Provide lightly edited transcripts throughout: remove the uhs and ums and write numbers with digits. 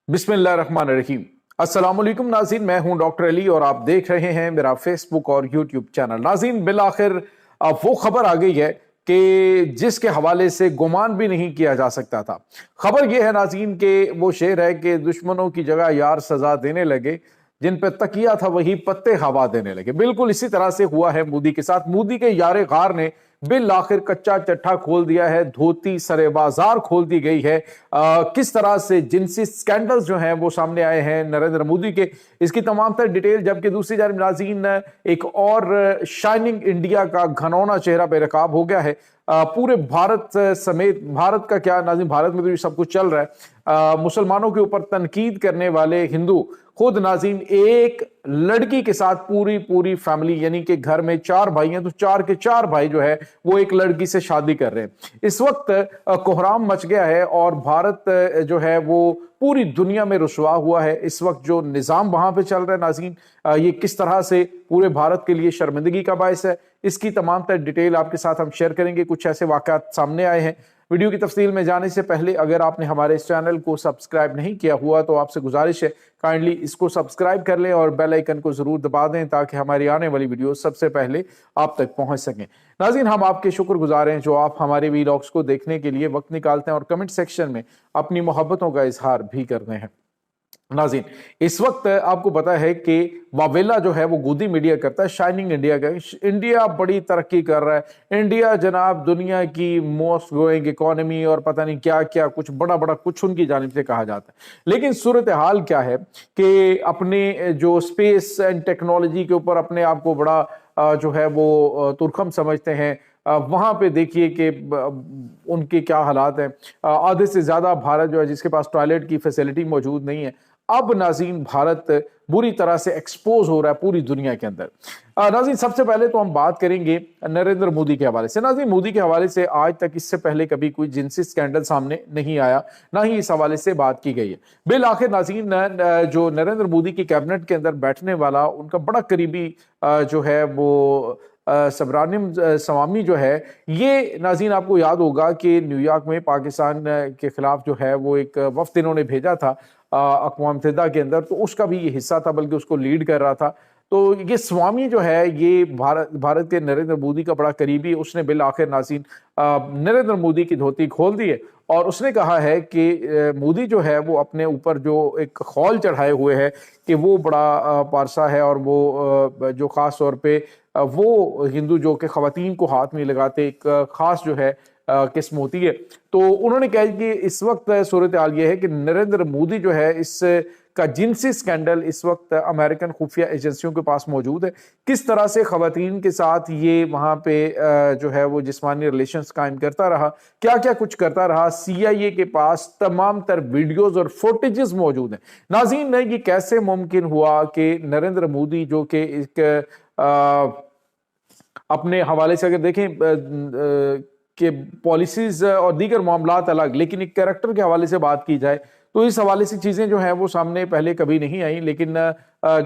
बिस्मिल्लाहिर्रहमानिर्रहीम। अस्सलाम वालेकुम नाज़रीन, मैं हूं डॉक्टर अली और आप देख रहे हैं मेरा फेसबुक और यूट्यूब चैनल। नाज़रीन, बिलाखिर अब वो खबर आ गई है कि जिसके हवाले से गुमान भी नहीं किया जा सकता था। खबर यह है नाज़रीन कि वो शेर है कि दुश्मनों की जगह यार सजा देने लगे, जिन पे तकिया था वही पत्ते हवा देने लगे। बिल्कुल इसी तरह से हुआ है मोदी के साथ। मोदी के यार गार ने बिल आखिर कच्चा चट्टा खोल दिया है, धोती सरे बाजार खोल दी गई है। किस तरह से जिनसी स्कैंडल्स जो हैं वो सामने आए हैं नरेंद्र मोदी के, इसकी तमाम तर डिटेल। जबकि दूसरी जानब नाज़रीन, एक और शाइनिंग इंडिया का घनौना चेहरा बेनकाब हो गया है। पूरे भारत समेत, भारत का क्या नाज़रीन, भारत में तो ये सब कुछ चल रहा है। मुसलमानों के ऊपर तनकीद करने वाले हिंदू खुद नाज़रीन एक लड़की के साथ पूरी पूरी फैमिली, यानी कि घर में 4 भाई हैं तो 4 के 4 भाई जो है वो एक लड़की से शादी कर रहे हैं। इस वक्त कोहराम मच गया है और भारत जो है वो पूरी दुनिया में रुसवा हुआ है। इस वक्त जो निजाम वहां पे चल रहा है नाज़रीन, ये किस तरह से पूरे भारत के लिए शर्मिंदगी का बायस है, इसकी तमाम तर डिटेल आपके साथ हम शेयर करेंगे। कुछ ऐसे वाकयात सामने आए हैं। वीडियो की तफसील में जाने से पहले अगर आपने हमारे इस चैनल को सब्सक्राइब नहीं किया हुआ तो आपसे गुजारिश है काइंडली इसको सब्सक्राइब कर लें और बेल आइकन को जरूर दबा दें ताकि हमारी आने वाली वीडियो सबसे पहले आप तक पहुंच सकें। नाज़रीन, हम आपके शुक्रगुजार हैं जो आप हमारे वीलॉग्स को देखने के लिए वक्त निकालते हैं और कमेंट सेक्शन में अपनी मोहब्बतों का इजहार भी करते हैं। नाज़रीन, इस वक्त आपको पता है कि वावेला जो है वो गोदी मीडिया करता है शाइनिंग इंडिया का। इंडिया बड़ी तरक्की कर रहा है, इंडिया जनाब दुनिया की मोस्ट ग्रोइंग इकोनॉमी और पता नहीं क्या क्या कुछ बड़ा बड़ा कुछ उनकी जानिब से कहा जाता है। लेकिन सूरत हाल क्या है कि अपने जो स्पेस एंड टेक्नोलॉजी के ऊपर अपने आप को बड़ा जो है वो तुर्खम समझते हैं। वहां पे देखिए कि उनके क्या हालात हैं। आधे से ज्यादा भारत जो है जिसके पास टॉयलेट की फैसिलिटी मौजूद नहीं है। अब नाज़रीन भारत बुरी तरह से एक्सपोज हो रहा है पूरी दुनिया के अंदर। नाज़रीन, सबसे पहले तो हम बात करेंगे नरेंद्र मोदी के हवाले से। नाज़रीन, मोदी के हवाले से आज तक इससे पहले कभी कोई जिनसी स्कैंडल सामने नहीं आया, ना ही इस हवाले से बात की गई है। बिल आखिर नाज़रीन जो नरेंद्र मोदी की कैबिनेट के अंदर बैठने वाला उनका बड़ा करीबी जो है वो सबरानिम सवामी जो है, ये नाज़रीन आपको याद होगा कि न्यूयॉर्क में पाकिस्तान के खिलाफ जो है वो एक वफ्द इन्होंने भेजा था अक़वाम मुत्तहिदा के अंदर, तो उसका भी ये हिस्सा था, बल्कि उसको लीड कर रहा था। तो ये स्वामी जो है ये भारत के नरेंद्र मोदी का बड़ा करीबी, उसने बिल आखिर नाज़रीन नरेंद्र मोदी की धोती खोल दी है और उसने कहा है कि मोदी जो है वो अपने ऊपर जो एक खौल चढ़ाए हुए है कि वो बड़ा पारसा है और वो जो ख़ास तौर पे वो हिंदू जो कि ख़वातीन को हाथ नहीं लगाते, एक ख़ास जो है किस्म होती है। तो उन्होंने कहा कि इस वक्त सूरत हाल ये है कि नरेंद्र मोदी जो है इस का जिनसी स्कैंडल इस वक्त अमेरिकन खुफिया एजेंसियों के पास मौजूद है। किस तरह से ख़वातीन के साथ ये वहाँ पे जो है वो जिस्मानी रिलेशंस कायम करता रहा, क्या क्या कुछ करता रहा। CIA के पास तमाम तर वीडियोज और फुटेजेस मौजूद हैं। नाज़रीन, ये कैसे मुमकिन हुआ कि नरेंद्र मोदी जो कि एक अपने हवाले से अगर देखें कि पॉलिसीज और दीगर मामलात अलग, लेकिन एक कैरेक्टर के हवाले से बात की जाए तो इस हवाले से चीज़ें जो हैं वो सामने पहले कभी नहीं आई। लेकिन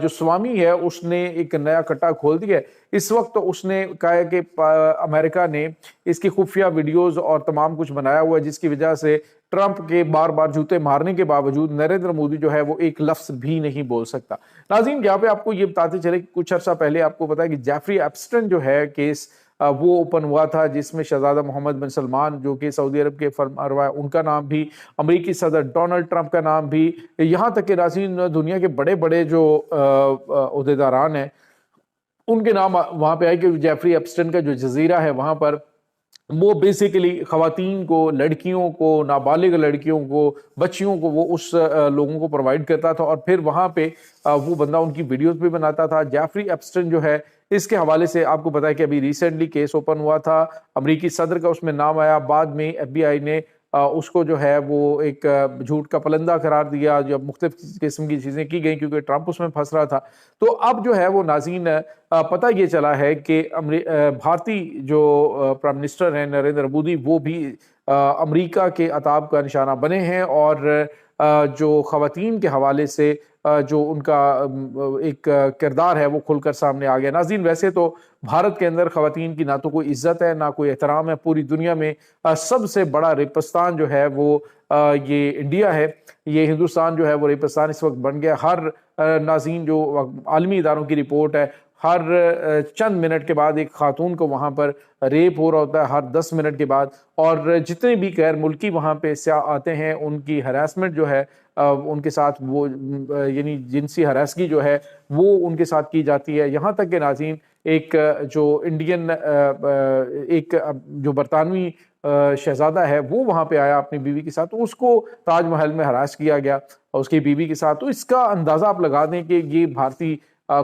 जो स्वामी है उसने एक नया कट्टा खोल दिया है। इस वक्त उसने कहा है कि अमेरिका ने इसकी खुफिया वीडियोस और तमाम कुछ बनाया हुआ है, जिसकी वजह से ट्रंप के बार बार जूते मारने के बावजूद नरेंद्र मोदी जो है वो एक लफ्ज भी नहीं बोल सकता। नाज़रीन, यहाँ पे आपको ये बताते चले कि कुछ अर्सा पहले आपको पता है कि जेफरी एप्स्टन जो है केस वो ओपन हुआ था, जिसमें शहजादा मोहम्मद बिन सलमान जो कि सऊदी अरब के फरमारवा, उनका नाम भी, अमेरिकी सदर डोनाल्ड ट्रंप का नाम भी, यहाँ तक कि नाज़रीन दुनिया के बड़े बड़े जो ओहदेदारान हैं उनके नाम वहाँ पे आए कि जेफरी एप्स्टन का जो जजीरा है वहाँ पर वो बेसिकली ख़वातीन को, लड़कियों को, नाबालिग लड़कियों को, बच्चियों को वो उस लोगों को प्रोवाइड करता था और फिर वहाँ पे वो बंदा उनकी वीडियोस भी बनाता था। जेफरी एप्स्टन जो है इसके हवाले से आपको पता है कि अभी रिसेंटली केस ओपन हुआ था, अमेरिकी सदर का उसमें नाम आया, बाद में FBI ने उसको जो है वो एक झूठ का पलंदा करार दिया, जब मुख्तलिफ किस्म की चीज़ें की गई क्योंकि ट्रंप उसमें फंस रहा था। तो अब जो है वो नाज़रीन पता ये चला है कि भारतीय जो प्राइम मिनिस्टर हैं नरेंद्र मोदी, वो भी अमेरिका के अताब का निशाना बने हैं और जो ख़वातीन के हवाले से جو ان کا ایک کردار ہے وہ کھل کر سامنے آ گیا۔ ناظرین، ویسے تو بھارت کے اندر خواتین کی نہ تو کوئی عزت ہے نہ کوئی احترام ہے، پوری دنیا میں سب سے بڑا ریپستان جو ہے وہ یہ انڈیا ہے، یہ ہندوستان جو ہے وہ ریپستان اس وقت بن گیا۔ ہر ناظرین جو عالمی اداروں کی رپورٹ ہے، ہر چند منٹ کے بعد ایک خاتون کو وہاں پر ریپ ہو رہا ہوتا ہے، ہر 10 منٹ کے بعد، اور جتنے بھی غیر ملکی وہاں پہ سیاح آتے ہیں ان کی ہراسمنٹ جو ہے ان کے ساتھ وہ یعنی جنسی ہراسگی جو ہے وہ ان کے ساتھ کی جاتی ہے۔ یہاں تک کہ ناظرین ایک جو انڈین ایک جو برطانوی شہزادہ ہے وہ وہاں پہ آیا اپنی بیوی کے ساتھ، تو اس کو تاج محل میں ہراس کیا گیا اس کی بیوی کے ساتھ۔ تو اس کا اندازہ آپ لگا دیں کہ یہ بھارتی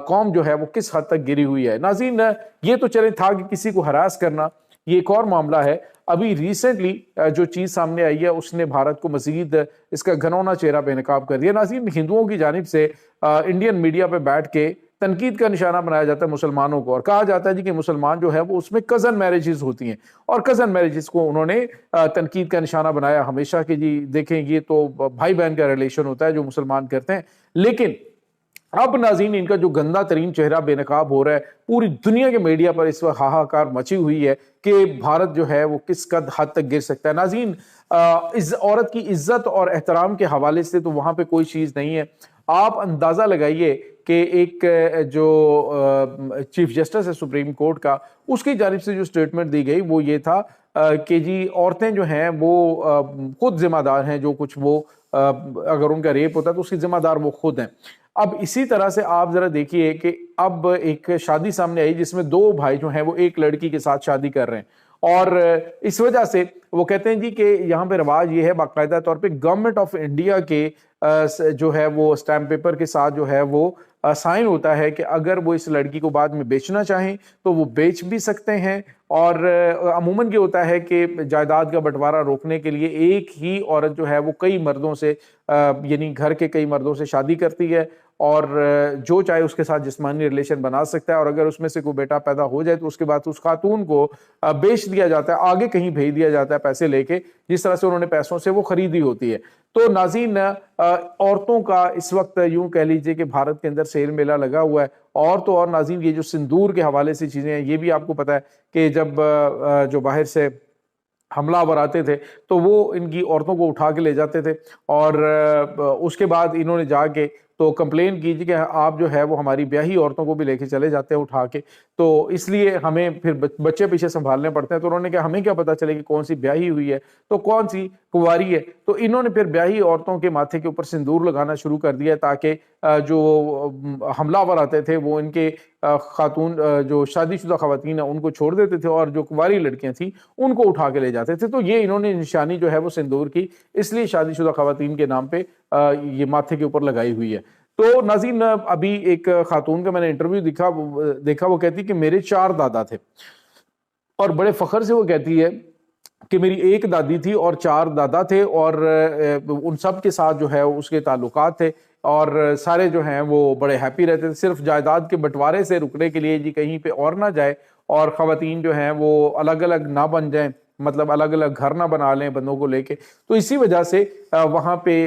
قوم جو ہے وہ کس حد تک گری ہوئی ہے۔ ناظرین، یہ تو چلے تھا کہ کسی کو ہراس کرنا، یہ ایک اور معاملہ ہے۔ ابھی ریسنٹلی جو چیز سامنے آئی ہے اس نے بھارت کو مزید اس کا گھنونا چہرہ بے نقاب کر دیا۔ ناظرین، ہندوؤں کی جانب سے انڈین میڈیا پہ بیٹھ کے تنقید کا نشانہ بنایا جاتا ہے مسلمانوں کو، اور کہا جاتا ہے جی کہ مسلمان جو ہے وہ اس میں کزن میرجز ہوتی ہیں، اور کزن میرجز کو انہوں نے تنقید کا نشانہ بنایا ہمیشہ کہ جی دیکھیں یہ تو بھائی بہن کا ریلیشن ہوتا ہے جو مسلمان کرتے ہیں۔ لیکن اب ناظرین ان کا جو گندا ترین چہرہ بے نقاب ہو رہا ہے، پوری دنیا کے میڈیا پر اس وقت ہاہاکار مچی ہوئی ہے کہ بھارت جو ہے وہ کس حد تک گر سکتا ہے۔ ناظرین، عورت کی عزت اور احترام کے حوالے سے تو وہاں پہ کوئی چیز نہیں ہے۔ آپ اندازہ لگائیے کہ ایک جو چیف جسٹس ہے سپریم کورٹ کا، اس کی جانب سے جو سٹیٹمنٹ دی گئی وہ یہ تھا کہ جی عورتیں جو ہیں وہ خود ذمہ دار ہیں، جو کچھ وہ اگر ان کا ریپ ہوتا ہے تو اس کی ذمہ دار وہ خود ہیں۔ اب اسی طرح سے آپ ذرا دیکھیے کہ اب ایک شادی سامنے آئی جس میں دو بھائی جو ہیں وہ ایک لڑکی کے ساتھ شادی کر رہے ہیں، اور اس وجہ سے وہ کہتے ہیں جی کہ یہاں پہ رواج یہ ہے، باقاعدہ طور پہ گورنمنٹ آف انڈیا کے جو ہے وہ اسٹیمپ پیپر کے ساتھ جو ہے وہ سائن ہوتا ہے کہ اگر وہ اس لڑکی کو بعد میں بیچنا چاہیں تو وہ بیچ بھی سکتے ہیں، اور عموماً یہ ہوتا ہے کہ جائیداد کا بٹوارا روکنے کے لیے ایک ہی عورت جو ہے وہ کئی مردوں سے یعنی گھر کے کئی مردوں سے شادی کرتی ہے، اور جو چاہے اس کے ساتھ جسمانی ریلیشن بنا سکتا ہے، اور اگر اس میں سے کوئی بیٹا پیدا ہو جائے تو اس کے بعد اس خاتون کو بیچ دیا جاتا ہے، آگے کہیں بھیج دیا جاتا ہے پیسے لے کے، جس طرح سے انہوں نے پیسوں سے وہ خریدی ہوتی ہے۔ تو ناظرین، عورتوں کا اس وقت یوں کہہ لیجئے کہ بھارت کے اندر سیل میلہ لگا ہوا ہے، اور تو اور ناظرین یہ جو سندور کے حوالے سے چیزیں ہیں یہ بھی آپ کو پتا ہے کہ جب جو باہر سے حملہ آور آتے تھے تو وہ ان کی عورتوں کو اٹھا کے لے جاتے تھے، اور اس کے بعد انہوں نے جا کے تو کمپلین کیجیے کہ آپ جو ہے وہ ہماری بیاہی عورتوں کو بھی لے کے چلے جاتے ہیں اٹھا کے، تو اس لیے ہمیں پھر بچے پیچھے سنبھالنے پڑتے ہیں۔ تو انہوں نے کہا ہمیں کیا پتا چلے کہ کون سی بیاہی ہوئی ہے تو کون سی کنواری ہے، تو انہوں نے پھر بیاہی عورتوں کے ماتھے کے اوپر سندور لگانا شروع کر دیا تاکہ جو حملہ آور آتے تھے وہ ان کے خاتون جو شادی شدہ خواتین ہیں ان کو چھوڑ دیتے تھے، اور جو کنواری لڑکیاں تھیں ان کو اٹھا کے لے جاتے تھے۔ تو یہ انہوں نے نشانی جو ہے وہ سندور کی اس لیے شادی شدہ خواتین کے نام پہ یہ ماتھے کے اوپر لگائی ہوئی ہے۔ تو ناظرین، ابھی ایک خاتون کا میں نے انٹرویو دیکھا، وہ کہتی کہ میرے 4 دادا تھے، اور بڑے فخر سے وہ کہتی ہے کہ میری ایک دادی تھی اور 4 دادا تھے، اور ان سب کے ساتھ جو ہے اس کے تعلقات تھے، اور سارے جو ہیں وہ بڑے ہیپی رہتے تھے، صرف جائیداد کے بٹوارے سے رکنے کے لیے جی کہیں پہ اور نہ جائے، اور خواتین جو ہیں وہ الگ الگ نہ بن جائیں، مطلب الگ الگ گھر نہ بنا لیں بندوں کو لے کے۔ تو اسی وجہ سے وہاں پہ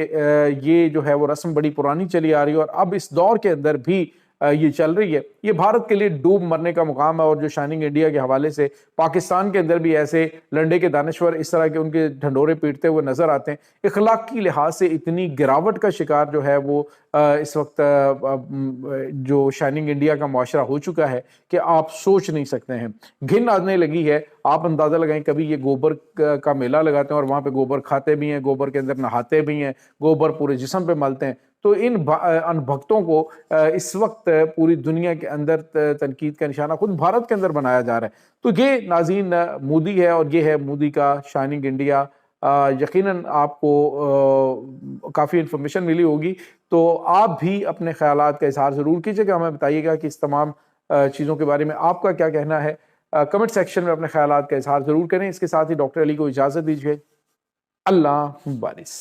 یہ جو ہے وہ رسم بڑی پرانی چلی آ رہی ہے، اور اب اس دور کے اندر بھی یہ چل رہی ہے۔ یہ بھارت کے لیے ڈوب مرنے کا مقام ہے، اور جو شائننگ انڈیا کے حوالے سے پاکستان کے اندر بھی ایسے لنڈے کے دانشور اس طرح کے ان کے ڈھنڈورے پیٹتے ہوئے نظر آتے ہیں۔ اخلاقی لحاظ سے اتنی گراوٹ کا شکار جو ہے وہ اس وقت جو شائننگ انڈیا کا معاشرہ ہو چکا ہے کہ آپ سوچ نہیں سکتے ہیں، گھن آنے لگی ہے۔ آپ اندازہ لگائیں، کبھی یہ گوبر کا میلہ لگاتے ہیں اور وہاں پہ گوبر کھاتے بھی ہیں، گوبر کے اندر نہاتے بھی ہیں، گوبر پورے جسم پہ ملتے ہیں۔ تو ان بھکتوں کو اس وقت پوری دنیا کے اندر تنقید کا نشانہ خود بھارت کے اندر بنایا جا رہا ہے۔ تو یہ ناظرین مودی ہے، اور یہ ہے مودی کا شائننگ انڈیا۔ یقیناً آپ کو کافی انفارمیشن ملی ہوگی، تو آپ بھی اپنے خیالات کا اظہار ضرور کیجیے گا، ہمیں بتائیے گا کہ اس تمام چیزوں کے بارے میں آپ کا کیا کہنا ہے۔ کمنٹ سیکشن میں اپنے خیالات کا اظہار ضرور کریں۔ اس کے ساتھ ہی ڈاکٹر علی کو اجازت دیجیے۔ اللہ حافظ۔